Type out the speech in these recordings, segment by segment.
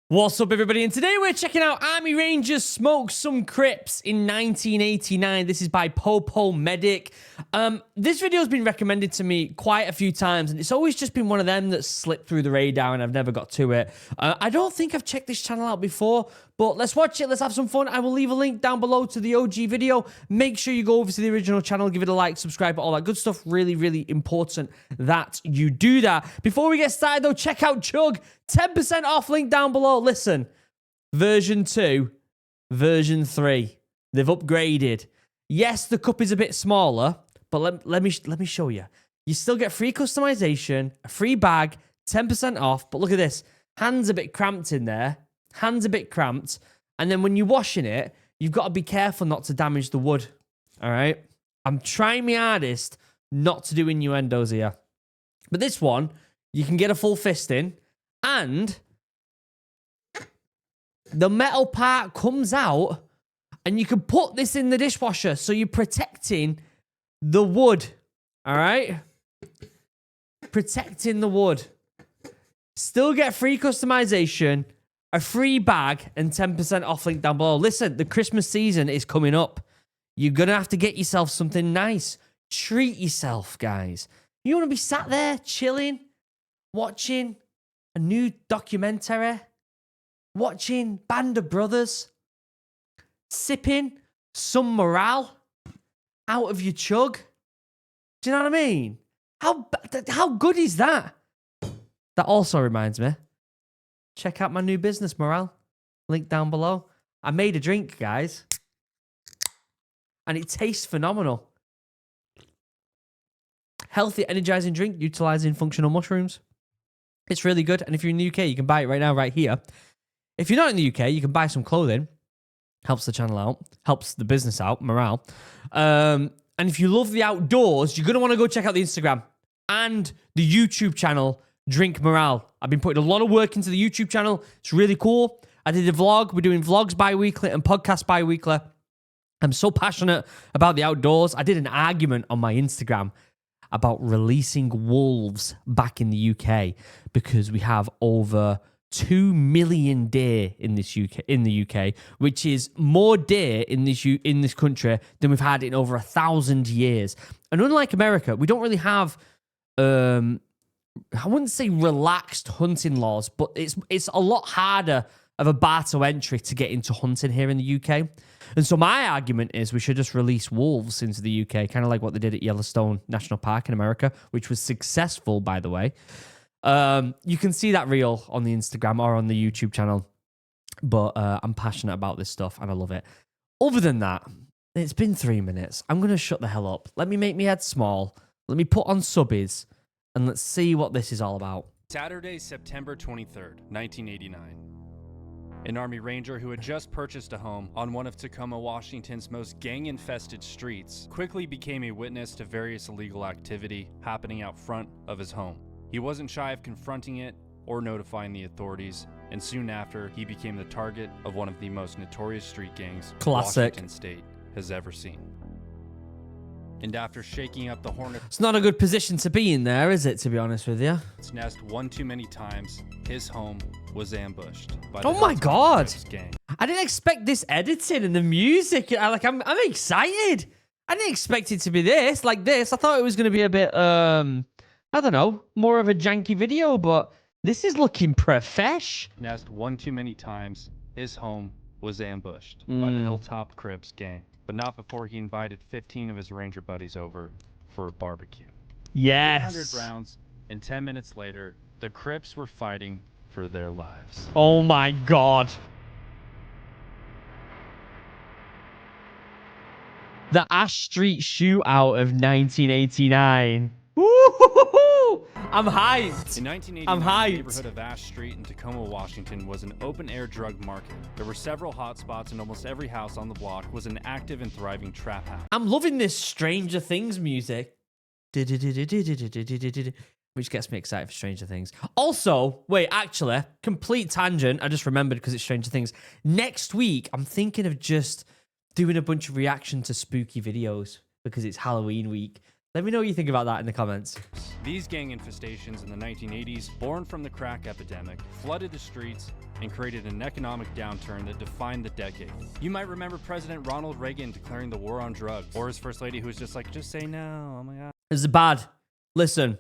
What's up, everybody? And today we're checking out Army Rangers Smoke Some Crips in 1989. This is by Popo Medic. This video has been recommended to me quite a few times, and it's always just been one of them that slipped through the radar and I've never got to it. I don't think I've checked this channel out before, but let's watch it. Let's have some fun. I will leave a link down below to the OG video. Make sure you go over to the original channel, give it a like, subscribe, all that good stuff. Really, really important that you do that. Before we get started, though, check out Chug. 10% off, link down below. Listen, version 2, version 3, they've upgraded. Yes, the cup is a bit smaller, but let me show you. You still get free customization, a free bag, 10% off. But look at this, hands a bit cramped in there, hands a bit cramped. And then when you're washing it, you've got to be careful not to damage the wood. All right, I'm trying my hardest not to do innuendos here. But this one, you can get a full fist in. And the metal part comes out, and you can put this in the dishwasher, so you're protecting the wood. All right? Protecting the wood. Still get free customization, a free bag, and 10% off, link down below. Listen, the Christmas season is coming up. You're going to have to get yourself something nice. Treat yourself, guys. You want to be sat there chilling, watching a new documentary, watching Band of Brothers, sipping some morale out of your chug. Do you know what I mean? How good is that? That also reminds me, check out my new business, Morale. Link down below. I made a drink, guys, and it tastes phenomenal. Healthy, energizing drink utilizing functional mushrooms. It's really good, and if you're in the UK, you can buy it right now, right here. If you're not in the UK, you can buy some clothing. Helps the channel out, helps the business out, morale. And if you love the outdoors, you're going to want to go check out the Instagram and the YouTube channel, Drink Morale. I've been putting a lot of work into the YouTube channel. It's really cool. I did a vlog. We're doing vlogs bi-weekly and podcasts bi-weekly. I'm so passionate about the outdoors. I did an argument on my Instagram about releasing wolves back in the UK because we have over 2 million deer in the UK, which is more deer in this country than we've had in over 1,000 years. And unlike America, we don't really have I wouldn't say relaxed hunting laws, but it's a lot harder of a bar to entry to get into hunting here in the UK. And so my argument is we should just release wolves into the UK, kind of like what they did at Yellowstone National Park in America, which was successful, by the way. You can see that reel on the Instagram or on the YouTube channel. But I'm passionate about this stuff, and I love it. Other than that, it's been 3 minutes. I'm going to shut the hell up. Let me make my head small. Let me put on subbies, and let's see what this is all about. Saturday, September 23rd, 1989. An Army Ranger who had just purchased a home on one of Tacoma, Washington's most gang-infested streets quickly became a witness to various illegal activity happening out front of his home. He wasn't shy of confronting it or notifying the authorities, and soon after, he became the target of one of the most notorious street gangs Washington State has ever seen. And after shaking up the Hornet, it's not a good position to be in there, is it, to be honest with you? Its nest one too many times, his home was ambushed by the oh my god, gang. I didn't expect this editing and the music. I'm excited. I didn't expect it to be like this. I thought it was going to be a bit I don't know, more of a janky video, but this is looking profesh. Nest one too many times, his home was ambushed by the Hilltop Crips gang, but not before he invited 15 of his Ranger buddies over for a barbecue. Yes. 100 rounds, and 10 minutes later, the Crips were fighting for their lives. Oh my god. The Ash Street shootout of 1989. Woo-hoo-hoo-hoo! I'm hyped. In 1989, I'm hyped. the neighborhood of Ash Street in Tacoma, Washington was an open-air drug market. There were several hot spots, and almost every house on the block was an active and thriving trap house. I'm loving this Stranger Things music, which gets me excited for Stranger Things. Also, wait, actually, complete tangent. I just remembered because it's Stranger Things. Next week, I'm thinking of just doing a bunch of reaction to spooky videos because it's Halloween week. Let me know what you think about that in the comments. These gang infestations in the 1980s, born from the crack epidemic, flooded the streets and created an economic downturn that defined the decade. You might remember President Ronald Reagan declaring the war on drugs, or his first lady who was just like, just say no, oh my God. This is bad. Listen,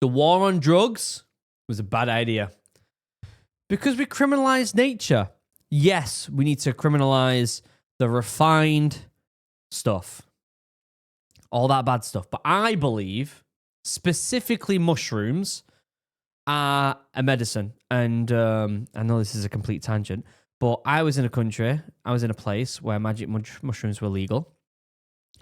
the war on drugs was a bad idea. Because we criminalized nature. Yes, we need to criminalize the refined stuff. All that bad stuff. But I believe, specifically mushrooms, are a medicine. And I know this is a complete tangent, but I was in a place where magic mushrooms were legal,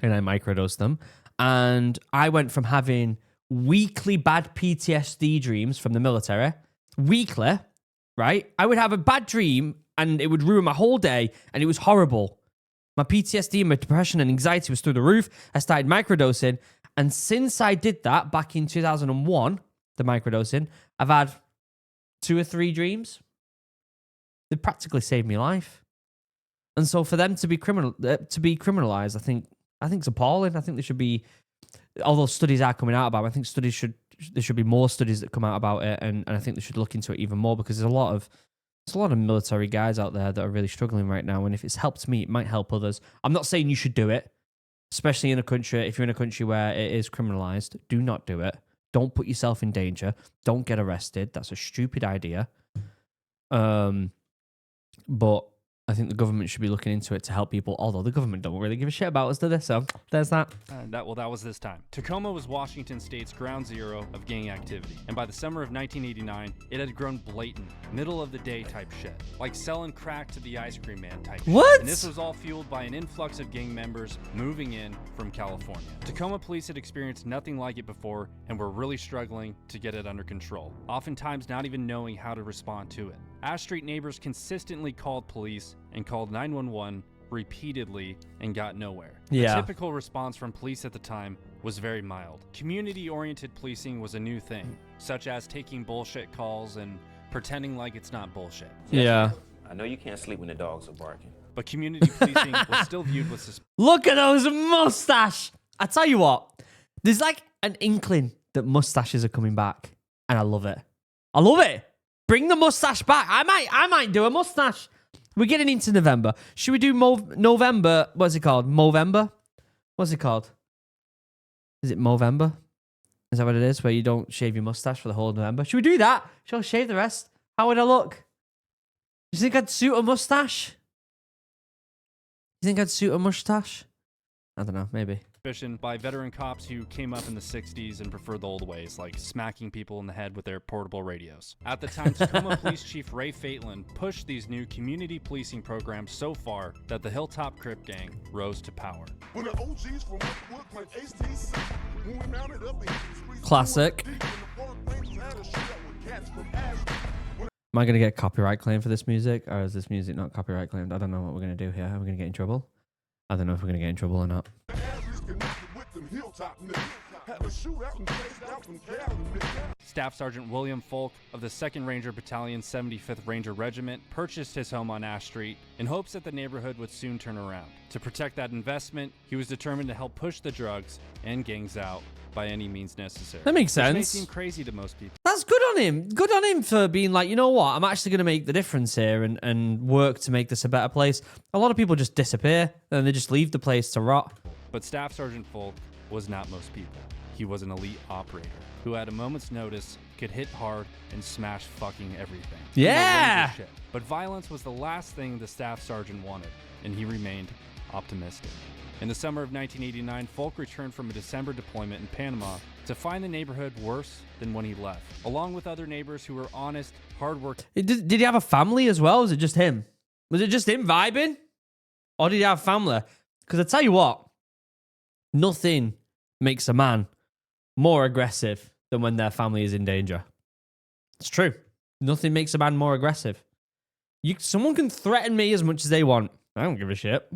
and I microdosed them. And I went from having weekly bad PTSD dreams from the military, weekly, right? I would have a bad dream, and it would ruin my whole day, and it was horrible. My PTSD and my depression and anxiety was through the roof. I started microdosing. And since I did that back in 2001, the microdosing, I've had 2 or 3 dreams. They practically saved me life. And so for them to be criminalized, I think it's appalling. I think there should be, although studies are coming out about it, I think there should be more studies that come out about it. And I think they should look into it even more, because there's a lot of military guys out there that are really struggling right now. And if it's helped me, it might help others. I'm not saying you should do it, especially in a country. If you're in a country where it is criminalized, do not do it. Don't put yourself in danger. Don't get arrested. That's a stupid idea. But I think the government should be looking into it to help people, although the government don't really give a shit about us, do they? So there's that. That was this time. Tacoma was Washington State's ground zero of gang activity, and by the summer of 1989, it had grown blatant, middle-of-the-day type shit, like selling crack to the ice cream man type What? shit. And this was all fueled by an influx of gang members moving in from California. Tacoma police had experienced nothing like it before and were really struggling to get it under control, oftentimes not even knowing how to respond to it. Ash Street neighbors consistently called police and called 911 repeatedly and got nowhere. Yeah. The typical response from police at the time was very mild. Community-oriented policing was a new thing, such as taking bullshit calls and pretending like it's not bullshit. Yeah. I know you can't sleep when the dogs are barking. But community policing was still viewed with suspicion. Look at those mustache. I tell you what, there's like an inkling that mustaches are coming back, and I love it. I love it. Bring the mustache back. I might do a mustache. We're getting into November. Should we do November? What's it called? Movember? What's it called? Is it Movember? Is that what it is? Where you don't shave your mustache for the whole of November? Should we do that? Shall I shave the rest? How would I look? Do you think I'd suit a mustache? You think I'd suit a mustache? I don't know. Maybe. By veteran cops who came up in the 60s and preferred the old ways, like smacking people in the head with their portable radios. At the time, Tacoma Police Chief Ray Fatelin pushed these new community policing programs so far that the Hilltop Crip Gang rose to power. Classic. Am I going to get copyright claim for this music, or is this music not copyright claimed? I don't know what we're going to do here. Are we going to get in trouble? I don't know if we're going to get in trouble or not. Staff Sergeant William Folk of the 2nd Ranger Battalion 75th Ranger Regiment purchased his home on Ash Street in hopes that the neighborhood would soon turn around. To protect that investment, he was determined to help push the drugs and gangs out by any means necessary. That makes Which sense. may seem crazy to most people. That's good on him. Good on him for being like, you know what? I'm actually going to make the difference here and work to make this a better place. A lot of people just disappear and they just leave the place to rot. But Staff Sergeant Folk was not most people. He was an elite operator who at a moment's notice could hit hard and smash fucking everything. Yeah! Shit. But violence was the last thing the staff sergeant wanted, and he remained optimistic. In the summer of 1989, Folk returned from a December deployment in Panama to find the neighborhood worse than when he left, along with other neighbors who were honest, hard-working. Did he have a family as well? Or was it just him? Was it just him vibing? Or did he have family? Because I tell you what, nothing makes a man more aggressive than when their family is in danger. It's true. Nothing makes a man more aggressive. Someone can threaten me as much as they want. I don't give a shit.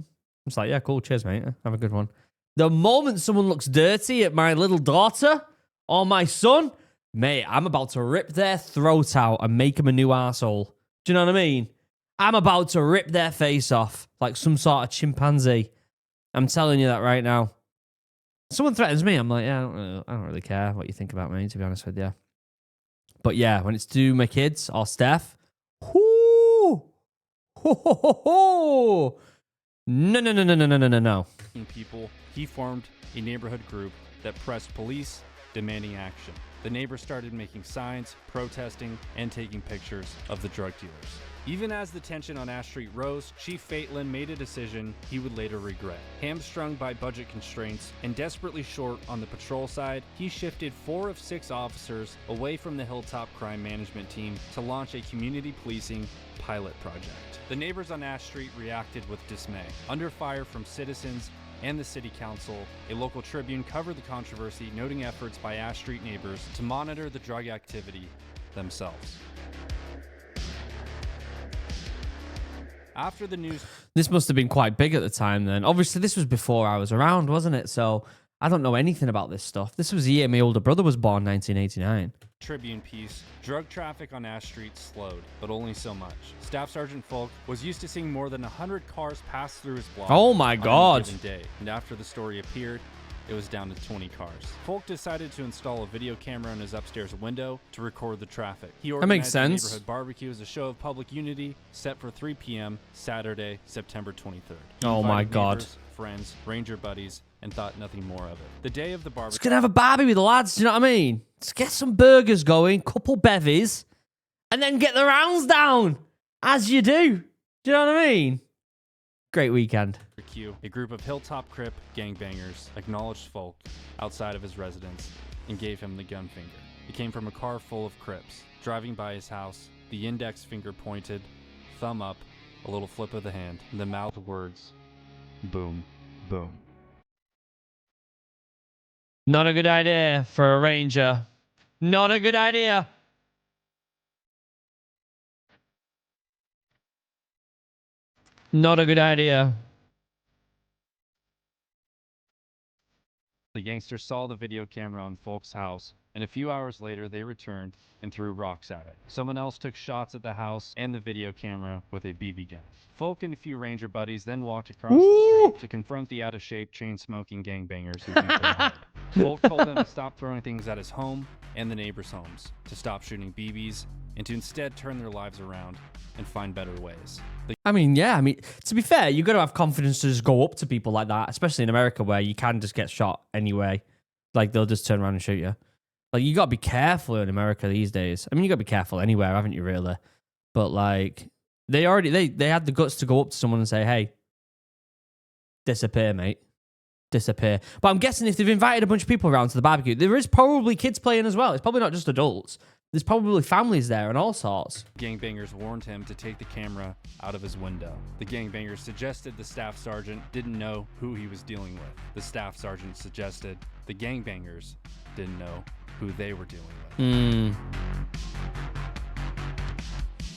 It's like, yeah, cool. Cheers, mate. Have a good one. The moment someone looks dirty at my little daughter or my son, mate, I'm about to rip their throat out and make them a new arsehole. Do you know what I mean? I'm about to rip their face off like some sort of chimpanzee. I'm telling you that right now. Someone threatens me, I'm like, yeah, I don't really care what you think about me, to be honest with you. But yeah, when it's to do my kids or Steph, whoo, ho, ho, ho, ho. No. People, he formed a neighborhood group that pressed police, demanding action. The neighbors started making signs, protesting, and taking pictures of the drug dealers. Even as the tension on Ash Street rose, Chief Fatelin made a decision he would later regret. Hamstrung by budget constraints and desperately short on the patrol side, he shifted 4 of 6 officers away from the Hilltop Crime Management Team to launch a community policing pilot project. The neighbors on Ash Street reacted with dismay. Under fire from citizens and the city council, a local Tribune covered the controversy, noting efforts by Ash Street neighbors to monitor the drug activity themselves. After the news... This must have been quite big at the time then. Obviously, this was before I was around, wasn't it? So I don't know anything about this stuff. This was the year my older brother was born, 1989. Tribune piece, drug traffic on Ash Street slowed, but only so much. Staff Sergeant Folk was used to seeing more than 100 cars pass through his block. Oh my God. On a given day, and after the story appeared, it was down to 20 cars. Folk decided to install a video camera in his upstairs window to record the traffic. He That makes organized sense. the neighborhood barbecue as a show of public unity set for 3 p.m. Saturday, September 23rd. He Oh my invited God. neighbors, friends, ranger buddies, and thought nothing more of it. The day of the Just barbecue... gonna have a barbie with the lads, do you know what I mean? Just get some burgers going, couple bevies, and then get the rounds down, as you do. Do you know what I mean? Great weekend. A group of Hilltop Crip gangbangers acknowledged Folk outside of his residence and gave him the gun finger. It came from a car full of Crips. Driving by his house, the index finger pointed, thumb up, a little flip of the hand, and the mouth words, boom, boom. Not a good idea for a ranger. Not a good idea. Not a good idea. The gangsters saw the video camera on Folk's house, and a few hours later they returned and threw rocks at it. Someone else took shots at the house and the video camera with a BB gun. Folk and a few ranger buddies then walked across the street to confront the out-of-shape, chain-smoking gangbangers who beat them hard. Folk told them to stop throwing things at his home and the neighbors' homes, to stop shooting BBs, and to instead turn their lives around and find better ways. I mean, to be fair, you've got to have confidence to just go up to people like that, especially in America where you can just get shot anyway. Like, they'll just turn around and shoot you. Like, you got to be careful in America these days. I mean, you got to be careful anywhere, haven't you, really? But, like, they had the guts to go up to someone and say, hey, disappear, mate. Disappear. But I'm guessing if they've invited a bunch of people around to the barbecue, there is probably kids playing as well. It's probably not just adults. There's probably families there and all sorts. Gangbangers warned him to take the camera out of his window. The gangbangers suggested the staff sergeant didn't know who he was dealing with. The staff sergeant suggested the gangbangers didn't know who they were dealing with.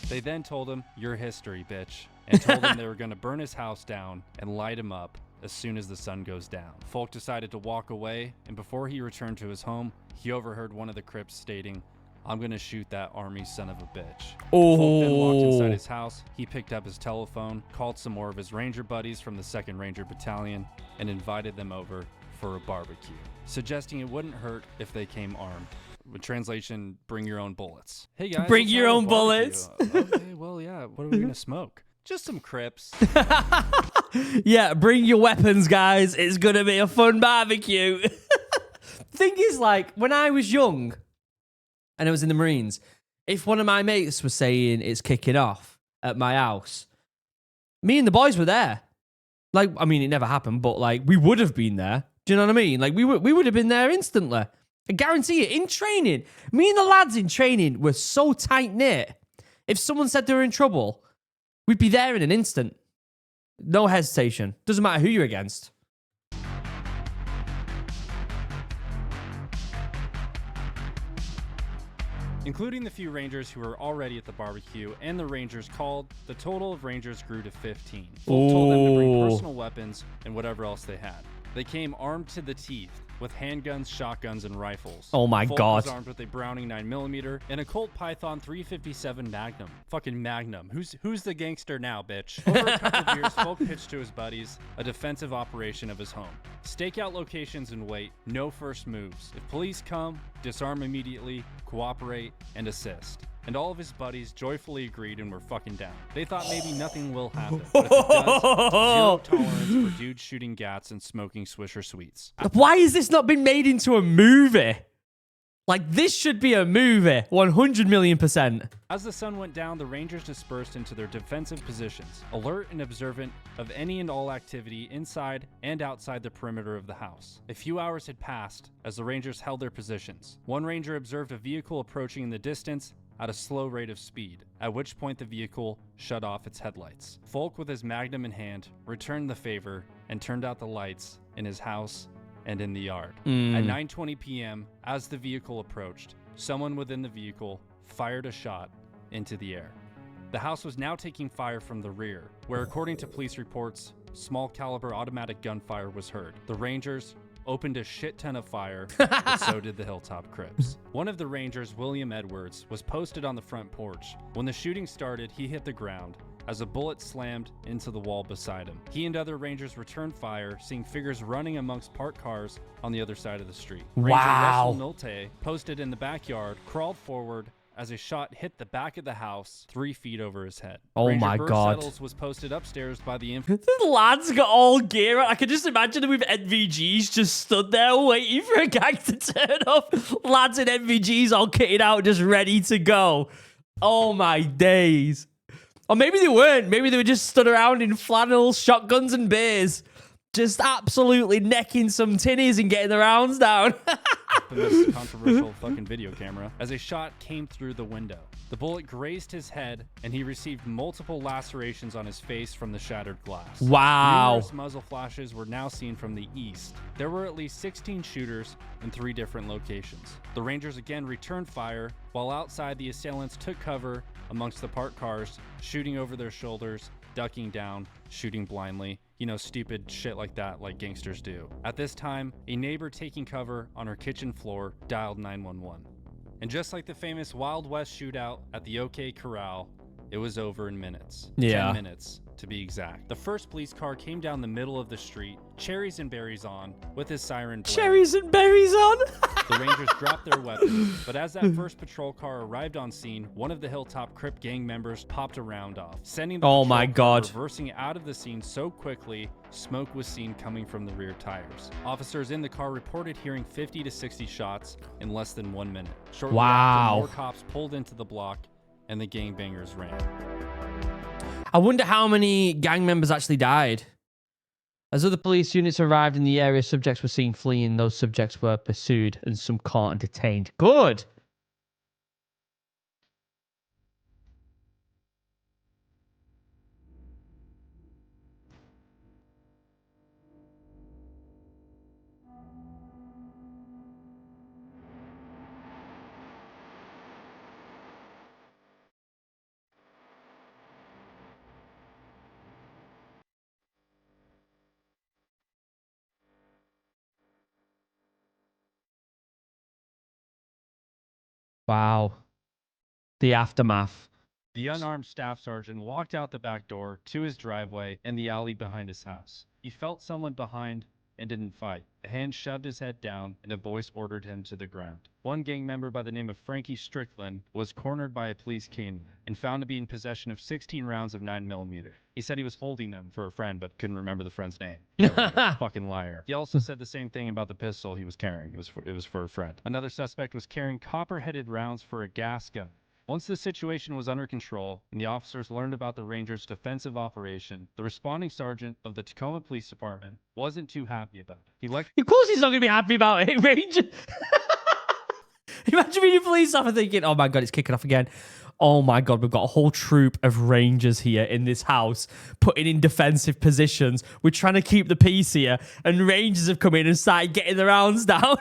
They then told him, "Your history, bitch," and told him they were going to burn his house down and light him up as soon as the sun goes down. Folk decided to walk away, and before he returned to his home, he overheard one of the Crips stating, "I'm gonna shoot that army son of a bitch." Oh. Folk then walked inside his house. He picked up his telephone, called some more of his ranger buddies from the 2nd Ranger Battalion, and invited them over for a barbecue, suggesting it wouldn't hurt if they came armed. With translation, bring your own bullets. Hey guys, Bring let's your have a own bullets. Okay, well, yeah, what are we gonna smoke? Just some Crips. Yeah, bring your weapons, guys. It's going to be a fun barbecue. Thing is, like, when I was young and I was in the Marines, if one of my mates was saying it's kicking off at my house, me and the boys were there. Like, I mean, it never happened, but, like, we would have been there. Do you know what I mean? Like, we would have been there instantly. I guarantee it. In training, me and the lads in training were so tight-knit. If someone said they were in trouble, we'd be there in an instant. No hesitation. Doesn't matter who you're against. Including the few rangers who were already at the barbecue and the rangers called, the total of rangers grew to 15. Folk told them to bring personal weapons and whatever else they had. They came armed to the teeth with handguns, shotguns, and rifles. Oh my Folk God. was armed with a Browning 9mm and a Colt Python 357 Magnum. Fucking Magnum. Who's the gangster now, bitch? Over a couple of beers, Folk pitched to his buddies a defensive operation of his home. Stake out locations and wait. No first moves. If police come, disarm immediately, cooperate, and assist. And all of his buddies joyfully agreed and were fucking down. They thought maybe nothing will happen, but if it does, zero tolerance for dudes shooting gats and smoking Swisher Sweets. Why has this not been made into a movie? Like, this should be a movie. 100 million%. As the sun went down, the Rangers dispersed into their defensive positions, alert and observant of any and all activity inside and outside the perimeter of the house. A few hours had passed as the Rangers held their positions. One Ranger observed a vehicle approaching in the distance at a slow rate of speed, at which point the vehicle shut off its headlights. Folk, with his Magnum in hand, returned the favor and turned out the lights in his house and in the yard. At 9:20 p.m., as the vehicle approached, someone within the vehicle fired a shot into the air. The house was now taking fire from the rear, where, according to police reports, small caliber automatic gunfire was heard. The Rangers opened a shit ton of fire, but so did the Hilltop Crips. One of the Rangers, William Edwards, was posted on the front porch. When the shooting started, he hit the ground as a bullet slammed into the wall beside him. He and other Rangers returned fire, seeing figures running amongst parked cars on the other side of the street. Wow. Ranger Russell Nolte, posted in the backyard, crawled forward as a shot hit the back of the house 3 feet over his head. Oh Ranger my Burr God. Settles was posted upstairs by the The lads got all gear. I can just imagine them with NVGs just stood there waiting for a gang to turn up. Lads in NVGs all kitted out, just ready to go. Oh my days. Or maybe they weren't. Maybe they were just stood around in flannels, shotguns, and beers. Just absolutely necking some tinnies and getting the rounds down. The controversial fucking video camera as a shot came through the window. The bullet grazed his head and he received multiple lacerations on his face from the shattered glass. Wow. Numerous muzzle flashes were now seen from the east. There were at least 16 shooters in 3 different locations. The Rangers again returned fire, while outside the assailants took cover amongst the parked cars, shooting over their shoulders, ducking down, shooting blindly. You know, stupid shit like that, like gangsters do. At this time, a neighbor taking cover on her kitchen floor dialed 911. And just like the famous Wild West shootout at the OK Corral, it was over in minutes. Yeah. 10 minutes, to be exact. The first police car came down the middle of the street, cherries and berries on, with his siren blaring. Cherries and berries on. The Rangers dropped their weapons, but as that first patrol car arrived on scene, one of the Hilltop Crip gang members popped a round off, sending the Oh patrol my car God. reversing out of the scene so quickly, smoke was seen coming from the rear tires. Officers in the car reported hearing 50 to 60 shots in less than 1 minute. Shortly Wow. after, more cops pulled into the block, and the gangbangers ran. I wonder how many gang members actually died. As other police units arrived in the area, subjects were seen fleeing. Those subjects were pursued and some caught and detained. Good. Wow. The aftermath. The unarmed staff sergeant walked out the back door to his driveway and the alley behind his house. He felt someone behind and didn't fight. A hand shoved his head down and a voice ordered him to the ground. One gang member by the name of Frankie Strickland was cornered by a police canine and found to be in possession of 16 rounds of 9mm. He said he was holding them for a friend but couldn't remember the friend's name. Fucking liar. He also said the same thing about the pistol he was carrying. It was for a friend. Another suspect was carrying copper-headed rounds for a gas gun. Once the situation was under control and the officers learned about the Rangers' defensive operation, the responding sergeant of the Tacoma Police Department wasn't too happy about it. Of course he's not going to be happy about it, Ranger. Imagine being a police officer thinking, oh my God, it's kicking off again. Oh my God, we've got a whole troop of Rangers here in this house, putting in defensive positions. We're trying to keep the peace here, and Rangers have come in and started getting the rounds down.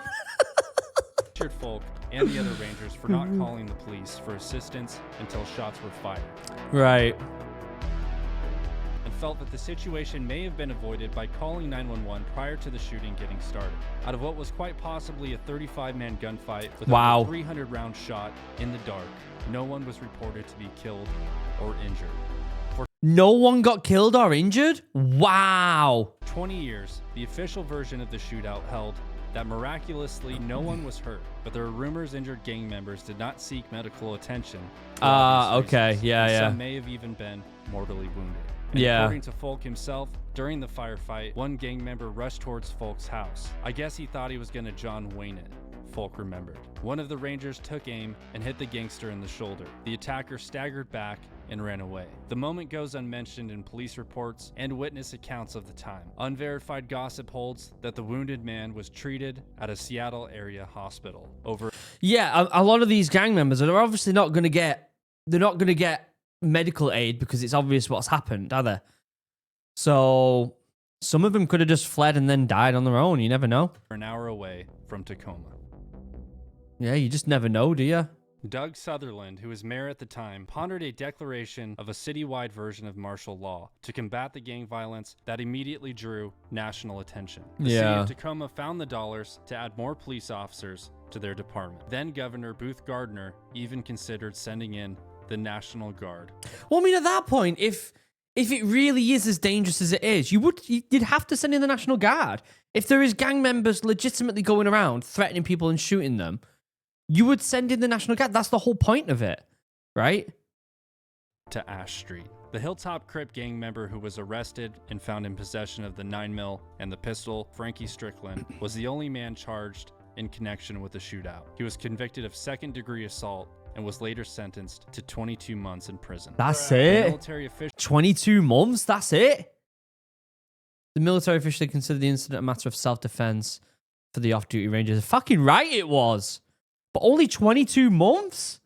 Richard Folk and the other Rangers for not calling the police for assistance until shots were fired. Right. And felt that the situation may have been avoided by calling 911 prior to the shooting getting started. Out of what was quite possibly a 35-man gunfight with over 300 rounds shot in the dark, no one was reported to be killed or injured. No one got killed or injured? Wow. 20 years, the official version of the shootout held that miraculously no one was hurt, but there are rumors injured gang members did not seek medical attention. Okay, yeah. Some may have even been mortally wounded. And according to Folk himself, during the firefight, one gang member rushed towards Folk's house. I guess he thought he was gonna John Wayne it. Folk remembered. One of the Rangers took aim and hit the gangster in the shoulder. The attacker staggered back and ran away. The moment goes unmentioned in police reports and witness accounts of the time. Unverified gossip holds that the wounded man was treated at a Seattle area hospital. Yeah, a lot of these gang members are obviously not going to get medical aid because it's obvious what's happened, are they? So some of them could have just fled and then died on their own. You never know. An hour away from Tacoma. Yeah, you just never know, do you? Doug Sutherland, who was mayor at the time, pondered a declaration of a citywide version of martial law to combat the gang violence that immediately drew national attention. The city of Tacoma found the dollars to add more police officers to their department. Then Governor Booth Gardner even considered sending in the National Guard. Well, I mean, at that point, if it really is as dangerous as it is, you'd have to send in the National Guard. If there is gang members legitimately going around threatening people and shooting them, you would send in the National Guard. That's the whole point of it, right? To Ash Street. The Hilltop Crip gang member who was arrested and found in possession of the 9mm and the pistol, Frankie Strickland, was the only man charged in connection with the shootout. He was convicted of second-degree assault and was later sentenced to 22 months in prison. That's it? Military 22 months? That's it? The military officially considered the incident a matter of self-defense for the off-duty Rangers. Fucking right it was. But only 22 months?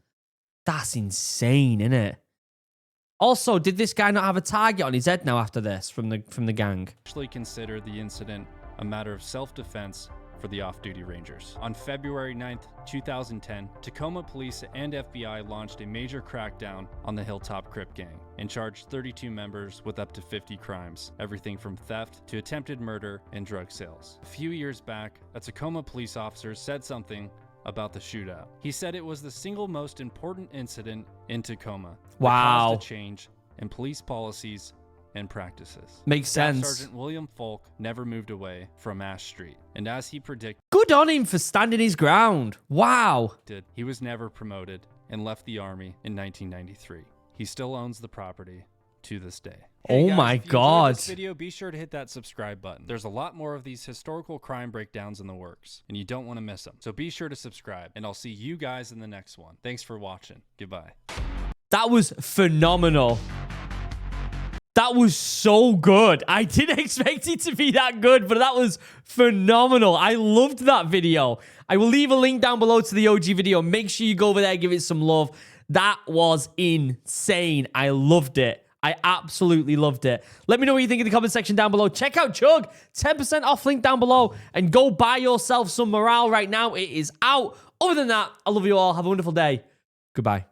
That's insane, isn't it? Also, did this guy not have a target on his head now after this from the gang? Actually considered the incident a matter of self-defense for the off-duty Rangers. On February 9th, 2010, Tacoma police and FBI launched a major crackdown on the Hilltop Crip gang and charged 32 members with up to 50 crimes, everything from theft to attempted murder and drug sales. A few years back, a Tacoma police officer said something about the shootout. He said it was the single most important incident in Tacoma. Wow. That caused a change in police policies and practices. Makes sense. Sergeant William Folk never moved away from Ash Street, and as he predicted, good on him for standing his ground. Wow. He was never promoted and left the Army in 1993. He still owns the property to this day. Oh guys, my if you God. enjoyed this video, be sure to hit that subscribe button. There's a lot more of these historical crime breakdowns in the works, and you don't want to miss them. So be sure to subscribe, and I'll see you guys in the next one. Thanks for watching. Goodbye. That was phenomenal. That was so good. I didn't expect it to be that good, but that was phenomenal. I loved that video. I will leave a link down below to the OG video. Make sure you go over there, give it some love. That was insane. I loved it. I absolutely loved it. Let me know what you think in the comment section down below. Check out Chug. 10% off link down below. And go buy yourself some morale right now. It is out. Other than that, I love you all. Have a wonderful day. Goodbye.